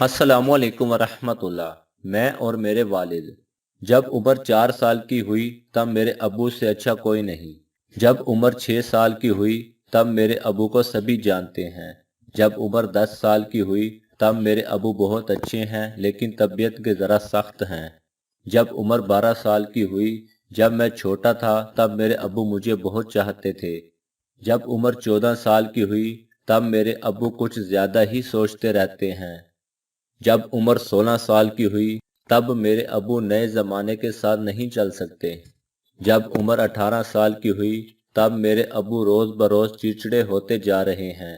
अस्सलामुअलैकुम वरहमतुल्लाह। मैं और मेरे वालिद। जब उम्र 4 साल की हुई तब मेरे अबू से अच्छा कोई नहीं। जब उम्र 6 साल की हुई तब मेरे अबू को सभी जानते हैं। जब उम्र 10 साल की हुई तब मेरे अबू बहुत अच्छे हैं लेकिन तबीयत के ज़रा सख्त हैं। जब उम्र 12 साल की हुई, जब मैं छोटा था तब मेरे अबू मुझे बहुत चाहते थे। जब उम्र 14 साल की हुई तब मेरे अबू कुछ ज़्यादा ही सोचते रहते हैं। जब उम्र 16 साल की हुई तब मेरे अबू नए ज़माने के साथ नहीं चल सकते। जब उम्र 18 साल की हुई तब मेरे अबू रोज़ बरोज़ चिड़चिड़े होते जा रहे हैं।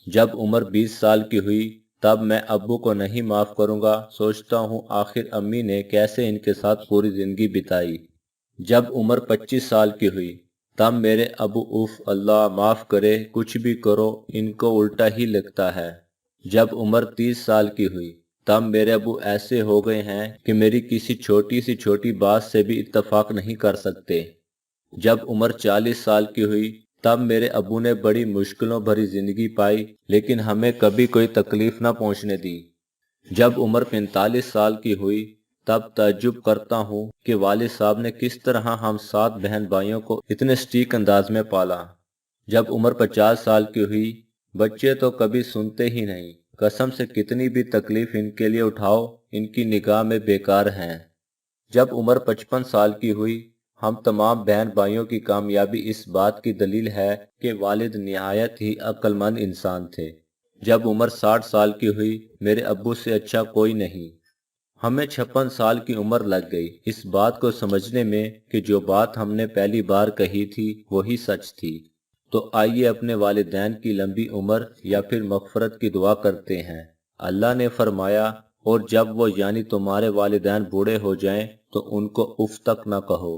जब उम्र 20 साल की हुई तब मैं अब्बू को नहीं माफ़ करूँगा। सोचता हूँ आखिर अम्मी ने कैसे इनके साथ पूरी ज़िंदगी बिताई। जब उम्र 25 साल की हुई तब मेरे अबू उफ अल्लाह माफ़ करे, कुछ भी करो इनको उल्टा ही लगता है। जब उम्र 30 साल की हुई तब मेरे अबू ऐसे हो गए हैं कि मेरी किसी छोटी सी छोटी बात से भी इत्तेफाक नहीं कर सकते। जब उम्र 40 साल की हुई तब मेरे अबू ने बड़ी मुश्किलों भरी जिंदगी पाई लेकिन हमें कभी कोई तकलीफ ना पहुंचने दी। जब उम्र 45 साल की हुई तब ताज्जुब करता हूँ कि वालिद साहब ने किस तरह हम 7 बहन भाइयों को इतने सटीक अंदाज में पाला। जब उम्र 50 साल की हुई, बच्चे तो कभी सुनते ही नहीं। कसम से कितनी भी तकलीफ इनके लिए उठाओ इनकी निगाह में बेकार हैं। जब उम्र 55 साल की हुई, हम तमाम बहन भाइयों की कामयाबी इस बात की दलील है कि वालिद निहायत ही अक्लमंद इंसान थे। जब उम्र 60 साल की हुई, मेरे अब्बू से अच्छा कोई नहीं। हमें 56 साल की उम्र लग गई इस बात को समझने में कि जो बात हमने पहली बार कही थी वही सच थी। तो आइए अपने वालिदैन की लंबी उम्र या फिर मग़फ़िरत की दुआ करते हैं। अल्लाह ने फरमाया, और जब वो यानी तुम्हारे वालिदैन बूढ़े हो जाएं तो उनको उफ तक न कहो।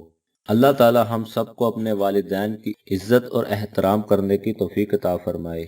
अल्लाह ताला हम सबको अपने वालिदैन की इज्जत और एहतराम करने की तौफीक अता फरमाए।